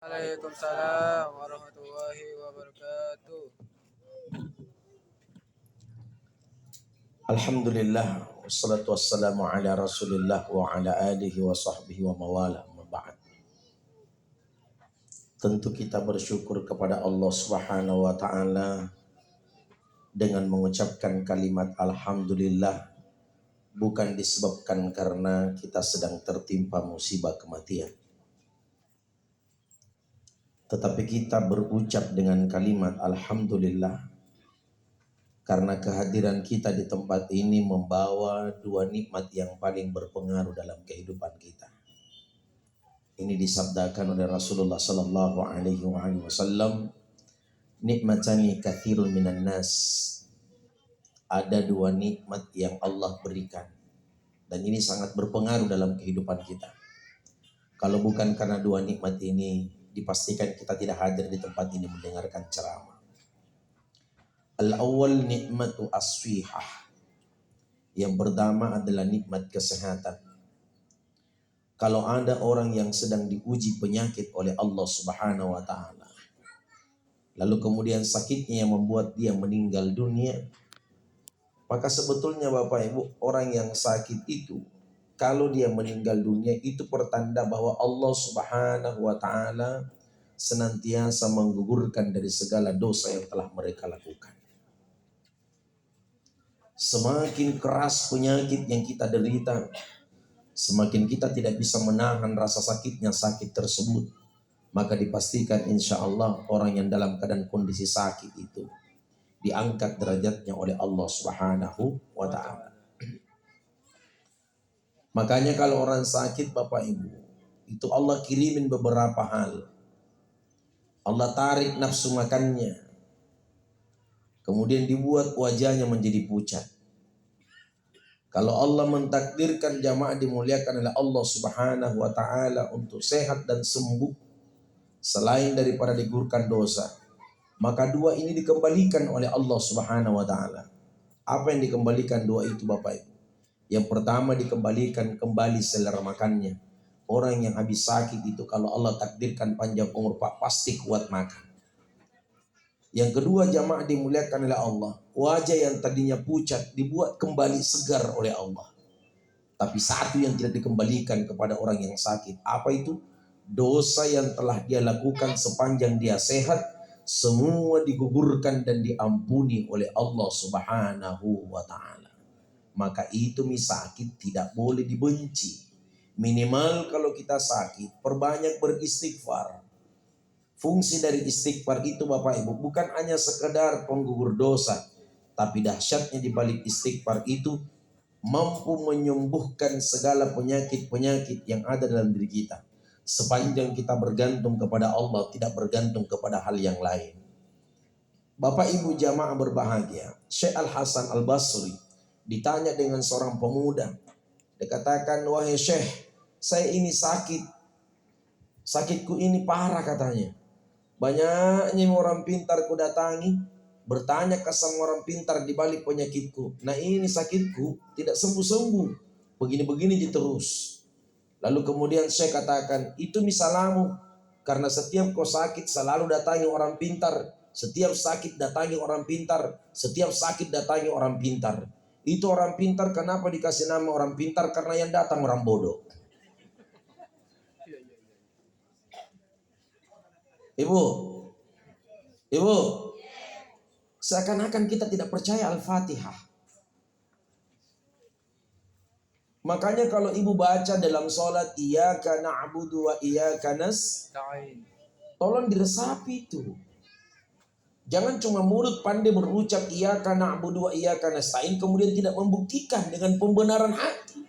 Waalaikumsalam warahmatullahi wabarakatuh. Alhamdulillah wassalatu wassalamu ala Rasulillah wa ala alihi wa sahbihi wa mawala ba'd. Tentu kita bersyukur kepada Allah Subhanahu wa taala dengan mengucapkan kalimat alhamdulillah, bukan disebabkan karena kita sedang tertimpa musibah kematian, tetapi kita berucap dengan kalimat alhamdulillah karena kehadiran kita di tempat ini membawa dua nikmat yang paling berpengaruh dalam kehidupan kita. Ini disabdakan oleh Rasulullah sallallahu alaihi wasallam, nikmatani katsirun minan nas. Ada dua nikmat yang Allah berikan dan ini sangat berpengaruh dalam kehidupan kita. Kalau bukan karena dua nikmat ini, dipastikan kita tidak hadir di tempat ini mendengarkan ceramah. Al-awwal nikmatu as-sihah. Yang pertama adalah nikmat kesehatan. Kalau ada orang yang sedang diuji penyakit oleh Allah Subhanahu wa taala, lalu kemudian sakitnya yang membuat dia meninggal dunia, maka sebetulnya Bapak Ibu, orang yang sakit itu kalau dia meninggal dunia itu pertanda bahwa Allah Subhanahu wa taala senantiasa menggugurkan dari segala dosa yang telah mereka lakukan. Semakin keras penyakit yang kita derita, semakin kita tidak bisa menahan rasa sakitnya sakit tersebut, maka dipastikan insya Allah orang yang dalam keadaan kondisi sakit itu diangkat derajatnya oleh Allah Subhanahu wa ta'ala. Makanya kalau orang sakit Bapak Ibu, itu Allah kirimin beberapa hal. Allah tarik nafsu makannya, kemudian dibuat wajahnya menjadi pucat. Kalau Allah mentakdirkan jamaah dimuliakan oleh Allah Subhanahu wa ta'ala untuk sehat dan sembuh, selain daripada digugurkan dosa, maka dua ini dikembalikan oleh Allah Subhanahu wa ta'ala. Apa yang dikembalikan dua itu Bapak Ibu? Yang pertama, dikembalikan kembali selera makannya. Orang yang habis sakit itu kalau Allah takdirkan panjang umur Pak, pasti kuat makan. Yang kedua, jamaah dimuliakan oleh Allah, wajah yang tadinya pucat dibuat kembali segar oleh Allah. Tapi satu yang tidak dikembalikan kepada orang yang sakit, apa itu? Dosa yang telah dia lakukan sepanjang dia sehat, semua digugurkan dan diampuni oleh Allah Subhanahu wa ta'ala. Maka itu sakit tidak boleh dibenci. Minimal kalau kita sakit, perbanyak beristighfar. Fungsi dari istighfar itu Bapak Ibu bukan hanya sekedar penggugur dosa, tapi dahsyatnya di balik istighfar itu mampu menyembuhkan segala penyakit-penyakit yang ada dalam diri kita. Sepanjang kita bergantung kepada Allah, tidak bergantung kepada hal yang lain. Bapak Ibu jamaah berbahagia, Syekh Al-Hasan Al-Basri ditanya dengan seorang pemuda. Dia katakan, wahai Syekh, saya ini sakit. Sakitku ini parah katanya. Banyaknya orang pintar ku datangi, bertanya ke sama orang pintar di balik penyakitku. Nah ini sakitku tidak sembuh-sembuh, begini-begini terus. Lalu kemudian saya katakan, itu misalamu, karena setiap kau sakit selalu datangi orang pintar. Setiap sakit datangi orang pintar. Setiap sakit datangi orang pintar. Itu orang pintar, kenapa dikasih nama orang pintar? Karena yang datang orang bodoh. Ibu, seakan-akan kita tidak percaya Al-Fatihah. Makanya kalau ibu baca dalam sholat, iyyaka na'budu wa iyyaka nasta'in, tolong diresapi itu. Jangan cuma mulut pandai berucap iyyaka na'budu wa iyyaka nasta'in, kemudian tidak membuktikan dengan pembenaran hati.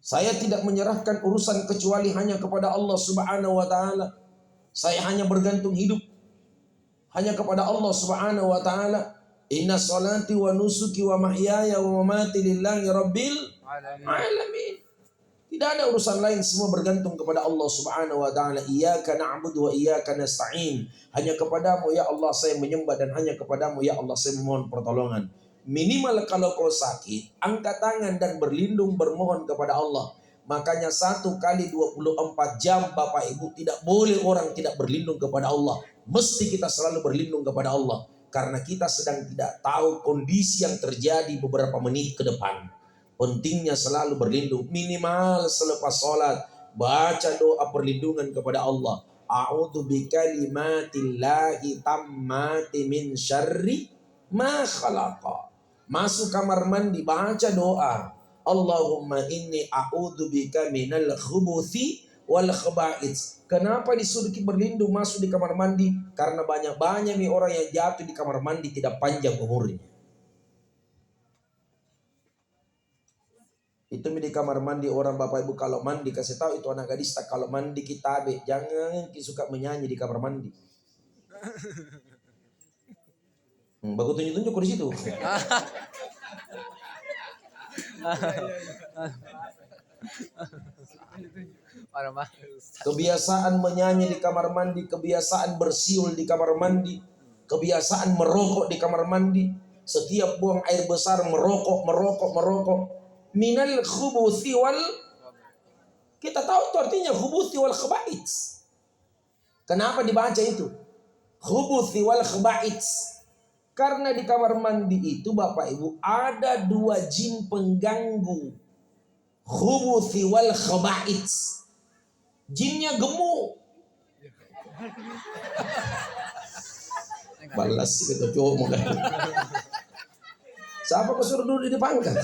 Saya tidak menyerahkan urusan kecuali hanya kepada Allah Subhanahu wa ta'ala. Saya hanya bergantung hidup hanya kepada Allah Subhanahu wa ta'ala. Inna salati wa nusuki wa mahyaya wa mamati lillahi rabbil alamin. Tidak ada urusan lain, semua bergantung kepada Allah Subhanahu wa ta'ala. Iyyaka na'budu wa iyyaka nasta'in. Hanya kepadamu ya Allah saya menyembah dan hanya kepadamu ya Allah saya memohon pertolongan. Minimal kalau kau sakit, angkat tangan dan berlindung bermohon kepada Allah. Makanya 1 kali 24 jam Bapak Ibu tidak boleh orang tidak berlindung kepada Allah. Mesti kita selalu berlindung kepada Allah. Karena kita sedang tidak tahu kondisi yang terjadi beberapa menit ke depan. Pentingnya selalu berlindung. Minimal selepas sholat baca doa perlindungan kepada Allah. A'udzu bikalimatillahi tammati min syarri ma khalaqa. Masuk kamar mandi baca doa. Allahumma inni a'udzubika minal khubuthi wal khaba'its. Kenapa disuruh kita berlindung masuk di kamar mandi? Karena banyak nih orang yang jatuh di kamar mandi tidak panjang umurnya. Itu di kamar mandi orang Bapak Ibu kalau mandi kasih tahu itu anak gadis tak kalau mandi kita jangan suka menyanyi di kamar mandi. Bagus tunjuk-tunjuk di situ. Kebiasaan menyanyi di kamar mandi, kebiasaan bersiul di kamar mandi, kebiasaan merokok di kamar mandi. Setiap buang air besar merokok. Minal khubuthi wal, kita tahu itu artinya khubuthi wal khaba'its. Kenapa dibaca itu? Khubuthi wal khaba'its. Karena di kamar mandi itu Bapak Ibu ada 2 jin pengganggu. Khubuthi wal khaba'its. Jinnya gemuk. Balas sih kita cowok mau. Siapa kau suruh duduk di pangkat?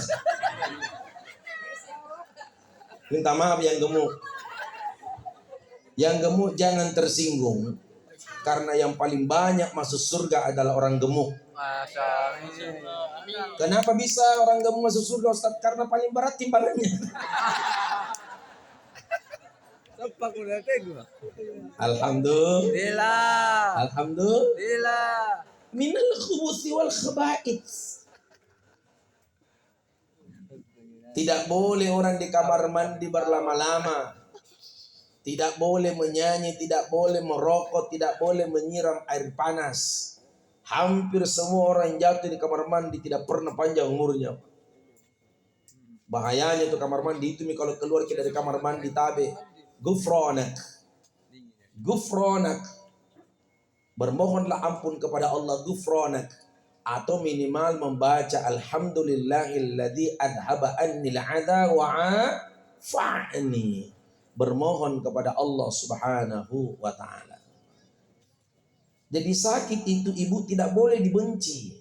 Minta maaf yang gemuk. Yang gemuk jangan tersinggung. Karena yang paling banyak masuk surga adalah orang gemuk. Kenapa bisa orang gemuk masuk surga Ustaz? Karena paling berat timbangannya. Alhamdulillah. Minal khubuthi wal khaba'its. Tidak boleh orang di kamar mandi berlama-lama. Tidak boleh menyanyi, tidak boleh merokok, tidak boleh menyiram air panas. Hampir semua orang yang jatuh di kamar mandi tidak pernah panjang umurnya. Bahayanya tuh kamar mandi itu kalau keluar kita dari kamar mandi tabe. Gufronak. Bermohonlah ampun kepada Allah gufronak. Atau minimal membaca alhamdulillahilladzi adhaba annil adha wa fa'ni. Bermohon kepada Allah Subhanahu wa ta'ala. Jadi sakit itu ibu tidak boleh dibenci.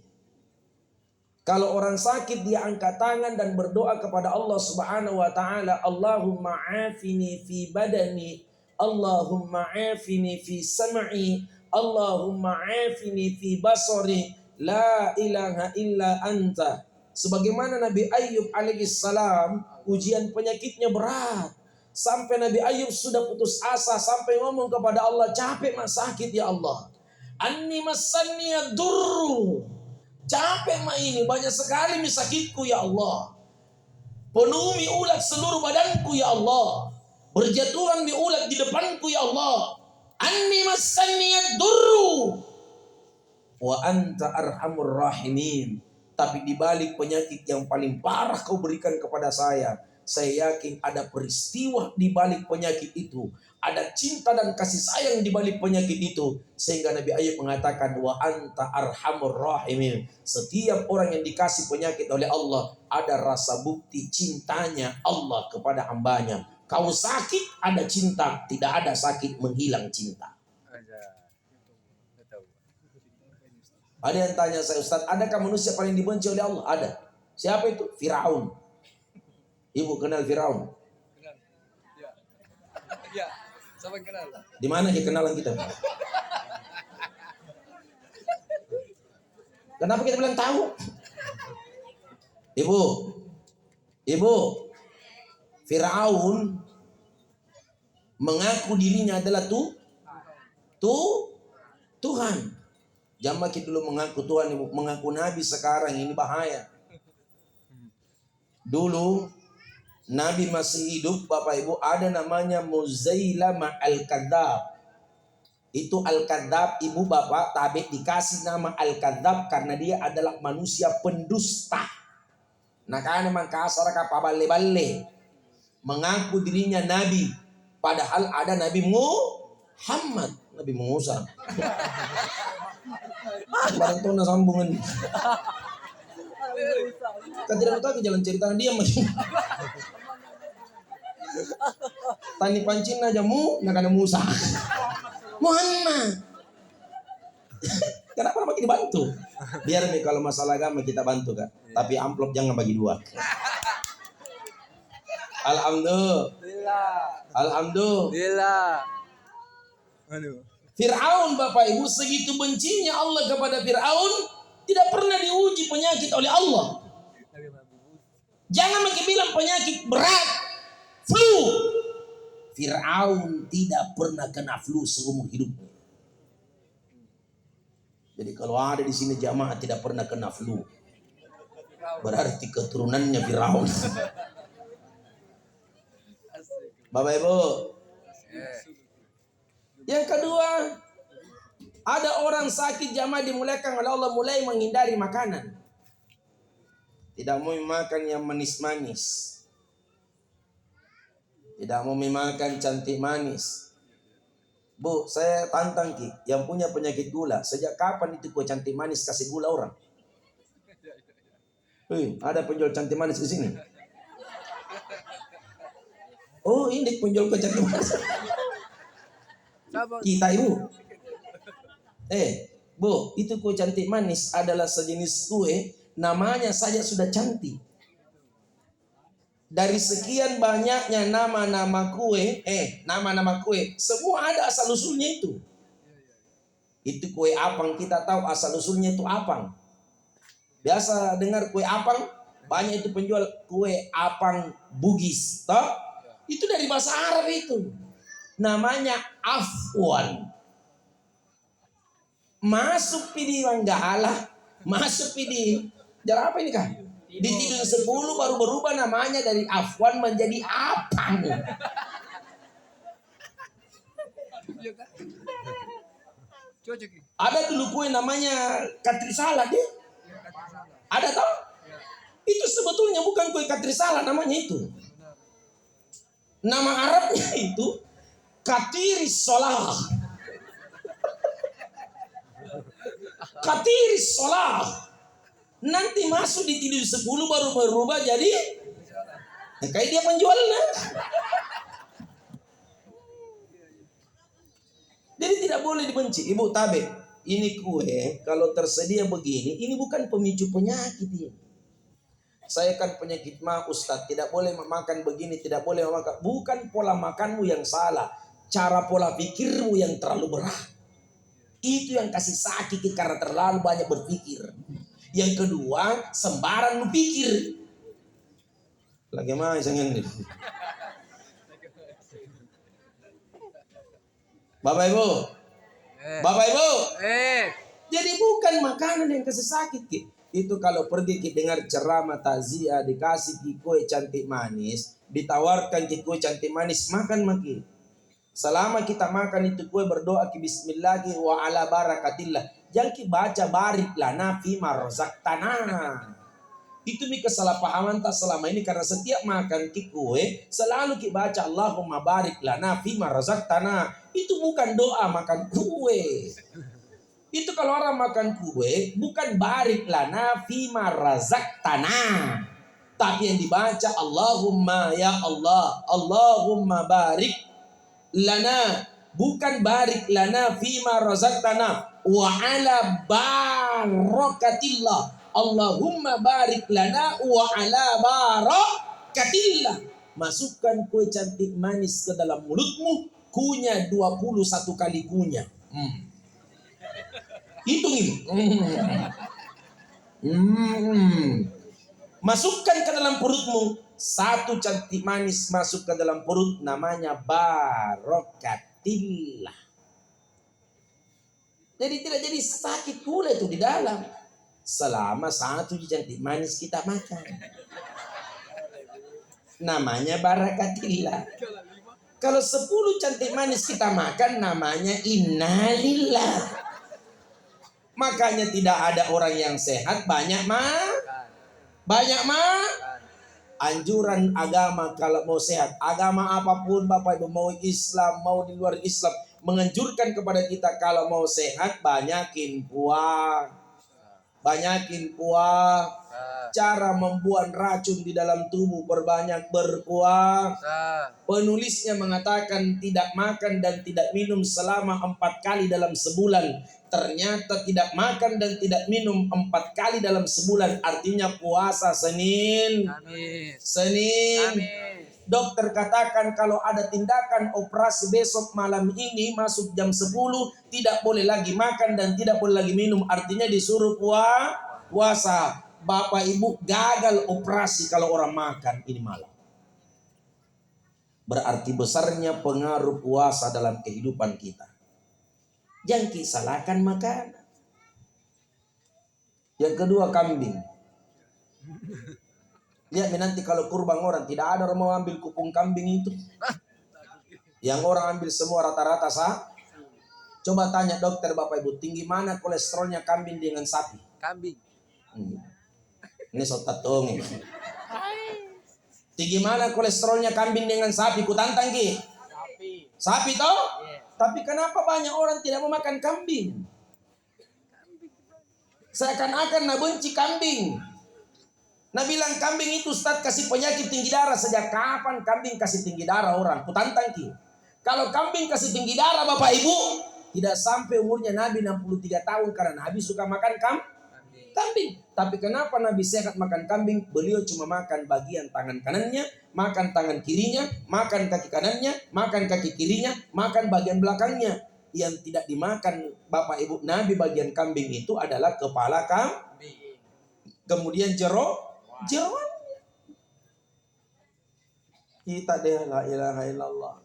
Kalau orang sakit dia angkat tangan dan berdoa kepada Allah Subhanahu wa ta'ala. Allahumma afini fi badani. Allahumma afini fi sam'i. Allahumma afini fi basari. La ilaha illa anta. Sebagaimana Nabi Ayub alaihissalam ujian penyakitnya berat. Sampai Nabi Ayub sudah putus asa. Sampai ngomong kepada Allah, capek mas sakit ya Allah. Anni masanni yadurru. Capek mah ini, banyak sekali sakitku ya Allah. Penuhi ulat seluruh badanku ya Allah. Berjatuhan di ulat di depanku ya Allah. Anni masanni yadurru. Wa anta arhamur rahimin. Tapi dibalik penyakit yang paling parah kau berikan kepada saya yakin ada peristiwa di balik penyakit itu. Ada cinta dan kasih sayang di balik penyakit itu. Sehingga Nabi Ayub mengatakan wa anta arhamur rahimin. Setiap orang yang dikasih penyakit oleh Allah ada rasa bukti cintanya Allah kepada hambanya. Kau sakit ada cinta, tidak ada sakit menghilang cinta. Ada yang tanya saya, Ustaz, adakah manusia paling dibenci oleh Allah? Ada. Siapa itu? Firaun. Ibu kenal Firaun? Kenal. Ya. Siapa yang kenal? Di mana kenalan kita? Kenapa kita bilang tahu? Ibu, Firaun mengaku dirinya adalah Tuhan. Jangan kita dulu mengaku Tuhan, mengaku Nabi sekarang ini bahaya. Dulu Nabi masih hidup, Bapak Ibu, ada namanya Muzailamah Al-Kadzab. Itu Al-Kadzab, Ibu Bapak, tabe dikasih nama Al-Kadzab karena dia adalah manusia pendusta. Nah kan memang kasar ka paballe-balle. mengaku dirinya nabi, padahal ada Nabi Muhammad, Nabi Musa. Barang tuh sambungan. Kan tidak tahu jalan cerita dia masih. Tani pancin aja nak ada Musa. Muhammad. Kenapa makin dibantu? Biar nih kalau masalah agama kita bantu Kak. Tapi amplop jangan bagi dua. Alhamdulillah. Fir'aun Bapak Ibu, segitu bencinya Allah kepada Fir'aun, tidak pernah diuji penyakit oleh Allah. Jangan lagi bilang penyakit berat, flu. Fir'aun tidak pernah kena flu seumur hidupnya. Jadi kalau ada di sini jamaah tidak pernah kena flu, berarti keturunannya Fir'aun. Bapak Ibu. Yang kedua, ada orang sakit jamaah dimulakan oleh Allah mulai menghindari makanan. Tidak mau makan yang manis-manis. Tidak mau makan cantik manis. Bu, saya tantang Ki, yang punya penyakit gula, sejak kapan itu kue cantik manis kasih gula orang? Ada penjual cantik manis di sini. Oh, ini penjual kue cantik manis. Kita Ibu. Bu, itu kue cantik manis adalah sejenis kue, namanya saja sudah cantik. Dari sekian banyaknya nama-nama kue, semua ada asal usulnya itu. Itu kue apang, kita tahu asal usulnya itu apang. Biasa dengar kue apang, banyak itu penjual kue apang Bugis, toh? Itu dari bahasa Arab itu. Namanya afwan. Masuk pidi Manggala, masuk pidi. Jalan apa ini Kak? Di Tidung 10 baru berubah namanya dari afwan menjadi apang. Ada dulu kue namanya katrisala deh. Ada tau? Itu sebetulnya bukan kue katrisala namanya itu. Nama Arabnya itu katiris solah. Katiris solah. Nanti masuk di Tidung 10 baru berubah jadi kayak dia penjualnya. Jadi tidak boleh dibenci. Ibu tabe, ini kue kalau tersedia begini, ini bukan pemicu penyakit ini. Saya kan penyakit mah Ustaz, tidak boleh makan begini, tidak boleh makan. Bukan pola makanmu yang salah, cara pola pikirmu yang terlalu berat. Itu yang kasih sakit karena terlalu banyak berpikir. Yang kedua, sembarang lu pikir. Lagi mana sangen nih? Bapak Ibu. Jadi bukan makanan yang kasih sakit, Ki. Itu kalau pergi Ki dengar ceramah takziah, dikasih Ki kue cantik manis, ditawarkan Ki kue cantik manis, makan maki. Selama kita makan itu kue berdoa Ki bismillahi wa ala barakatillah. Jangan Ki baca barik lana fima razaqtana. Itu mi kesalahpahaman tak selama ini karena setiap makan Ki kue selalu Ki baca Allahumma barik lana fima razaqtana. Itu bukan doa makan kue. Itu kalau orang makan kue bukan barik lana fima razaqtana. Tapi yang dibaca Allahumma ya Allah, Allahumma barik lana, bukan barik lana fima razaqtana wa ala barakatillah. Allahumma barik lana wa ala barakatillah. Masukkan kue cantik manis ke dalam mulutmu, kunyah 21 kali kunyah. Hitung ini. Masukkan ke dalam perutmu, satu cantik manis masuk ke dalam perut, namanya barakatillah. Jadi tidak jadi sakit pula itu di dalam. Selama satu cantik manis kita makan. Namanya barakatillah. Kalau 10 cantik manis kita makan, namanya innalillah. Makanya tidak ada orang yang sehat banyak Anjuran agama kalau mau sehat, agama apapun Bapak Ibu, mau Islam, mau di luar Islam, menganjurkan kepada kita kalau mau sehat banyakin kuah. Banyakin kuah. Cara membuang racun di dalam tubuh, perbanyak berkuah. Penulisnya mengatakan tidak makan dan tidak minum selama 4 kali dalam sebulan. Ternyata tidak makan dan tidak minum 4 kali dalam sebulan, artinya puasa Senin. Amin. Senin. Amin. Dokter katakan kalau ada tindakan operasi besok malam ini masuk jam 10, tidak boleh lagi makan dan tidak boleh lagi minum, artinya disuruh puasa. Bapak Ibu, gagal operasi kalau orang makan ini malam. Berarti besarnya pengaruh puasa dalam kehidupan kita. Jangan salahkan makanan. Yang kedua, kambing. Lihat nanti kalau kurban orang, tidak ada orang mau ambil kupung kambing itu. Yang orang ambil semua rata-rata sah. Coba tanya dokter Bapak Ibu, tinggi mana kolesterolnya kambing dengan sapi? Kambing. Ini sotat tong. Tinggi mana kolesterolnya kambing dengan sapi? Ku tantang ki. Sapi toh? Tapi kenapa banyak orang tidak mau makan kambing? Seakan-akan nak benci kambing. Nah bilang kambing itu Ustaz kasih penyakit tinggi darah. Sejak kapan kambing kasih tinggi darah orang? Ku tantang ki. Kalau kambing kasih tinggi darah Bapak Ibu, tidak sampai umurnya Nabi 63 tahun karena Nabi suka makan kambing. Tapi kenapa Nabi sehat makan kambing? Beliau cuma makan bagian tangan kanannya, makan tangan kirinya, makan kaki kanannya, makan kaki kirinya, makan bagian belakangnya. Yang tidak dimakan Bapak Ibu Nabi bagian kambing itu adalah kepala kambing. Kemudian jeroan. Kita deh la ilaha illallah.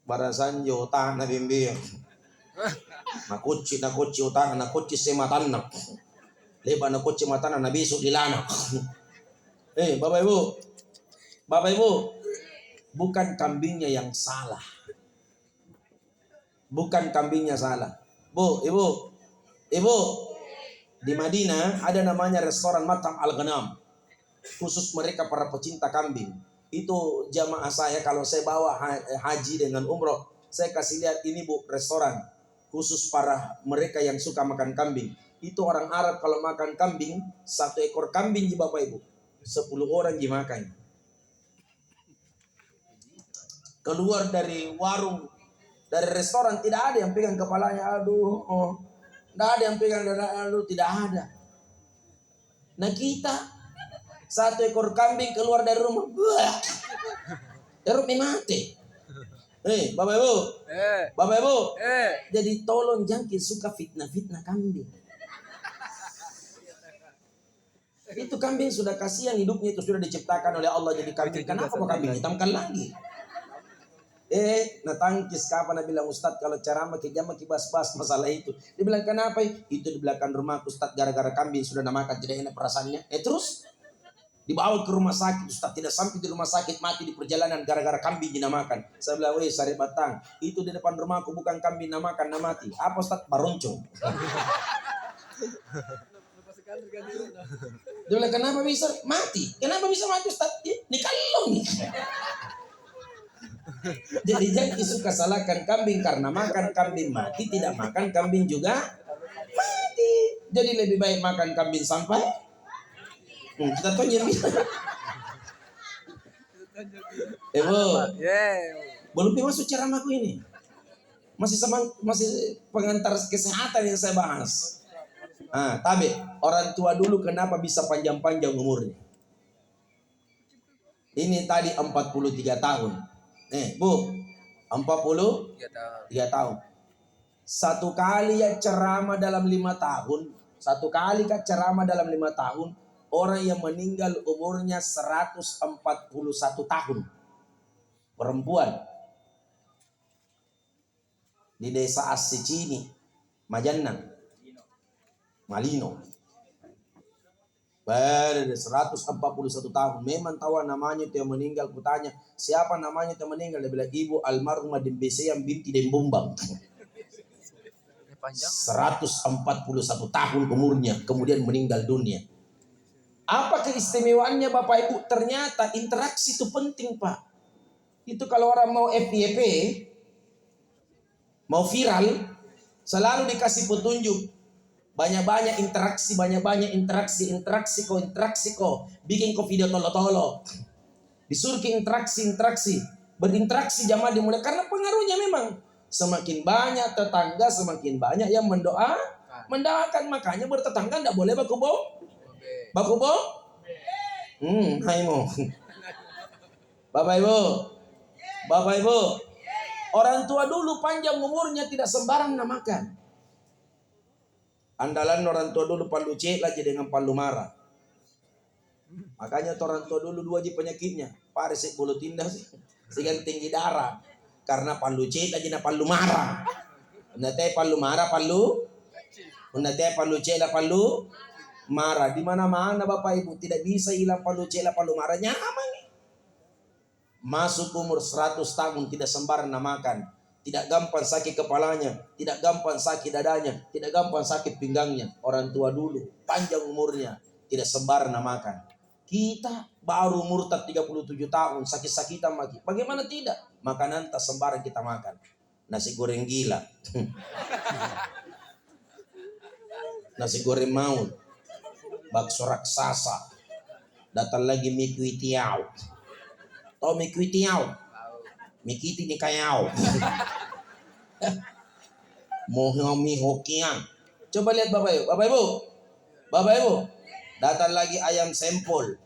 Barasan jota Nabi bimbing. Nakuci utang, nakuci sematan nak. Leba nakuci matan na besok dilana. Bapak Ibu, bukan kambingnya yang salah. Bukan kambingnya salah. Bu, Ibu. Di Madinah ada namanya restoran Matam Al-Ghanam. Khusus mereka para pecinta kambing. Itu jamaah saya kalau saya bawa haji dengan umroh, saya kasih lihat ini Bu, restoran khusus para mereka yang suka makan kambing. Itu orang Arab kalau makan kambing, 1 ekor kambing di Bapak Ibu, 10 orang dimakan. Keluar dari warung, dari restoran tidak ada yang pegang kepalanya, tidak ada yang pegang dada, tidak ada. Nah kita 1 ekor kambing keluar dari rumah, mati. Bapak Ibu, jadi tolong jangan suka fitnah kambing. Itu kambing sudah kasihan hidupnya, itu sudah diciptakan oleh Allah jadi kambing. Kenapa kambing hitamkan lagi? Natangkis kapan Nabi bilang Ustaz kalau ceramah kijama kibas-bas masalah itu. Dia bilang kenapa? Itu di belakang rumah Ustaz gara-gara kambing sudah namakan tidak enak perasaannya. Terus dibawa ke rumah sakit, Ustaz tidak sampai di rumah sakit mati di perjalanan gara-gara kambing dinamakan. Saya bilang, Sari Batang, itu di depan rumahku bukan kambing namakan, mati. Apa Ustaz? Baroncong. Dia bilang, kenapa bisa mati? Kenapa bisa mati Ustaz? Ini kalong nih. Jadi jangan suka salahkan kambing karena makan kambing mati, tidak makan kambing juga mati. Jadi lebih baik makan kambing sampai kita tanya belum masuk ceramahku ini. Masih pengantar kesehatan yang saya bahas. Tapi orang tua dulu kenapa bisa panjang-panjang umurnya? Ini tadi 43 tahun. Bu, 43 tahun. Satu kali ya ceramah dalam 5 tahun. Satu kali kan ceramah dalam 5 tahun. Orang yang meninggal umurnya 141 tahun. Perempuan. Di desa Assicini, Majanang, Malino. 141 tahun. Memang tahu namanya itu yang meninggal. Kutanya, siapa namanya itu yang meninggal? Dia bilang, Ibu almarhumah Dembeseyang binti Dembombang. 141 tahun umurnya, kemudian meninggal dunia. Apa keistimewaannya Bapak Ibu? Ternyata interaksi itu penting Pak. Itu kalau orang mau FYP, mau viral, selalu dikasih petunjuk. Banyak-banyak interaksi, interaksi kok. Bikin kok video tolo-tolo. Disuruh ke interaksi. Berinteraksi jamaah dimulai. Karena pengaruhnya memang. Semakin banyak tetangga, semakin banyak yang mendoakan. Makanya bertetangga tidak boleh bakubo. Hai mo. Bapak Ibu, orang tua dulu panjang umurnya tidak sembarang namakan. Andalan orang tua dulu palu cek lagi dengan palu marah. Makanya orang tua dulu dua aja penyakitnya. Paresik bulu tindas, sehingga tinggi darah. Karena palu cek lagi na palu marah. Unate palu marah palu marah. Di mana-mana Bapak Ibu tidak bisa hilang palu cek palu marah. Nyaman. Masuk umur 100 tahun tidak sembarang namakan. Tidak gampang sakit kepalanya, tidak gampang sakit dadanya, tidak gampang sakit pinggangnya. Orang tua dulu panjang umurnya, tidak sembarang namakan. Kita baru umur 37 tahun sakit-sakitan lagi. Bagaimana tidak? Makanan tak sembarang kita makan. Nasi goreng gila. Nasi goreng maut. Bakso raksasa. Datang lagi mie kuitiau. Tahu mie kuitiau? Mie kiti ni kayau. Mie hokiang. Coba lihat Bapak Ibu. Datang lagi ayam sempol.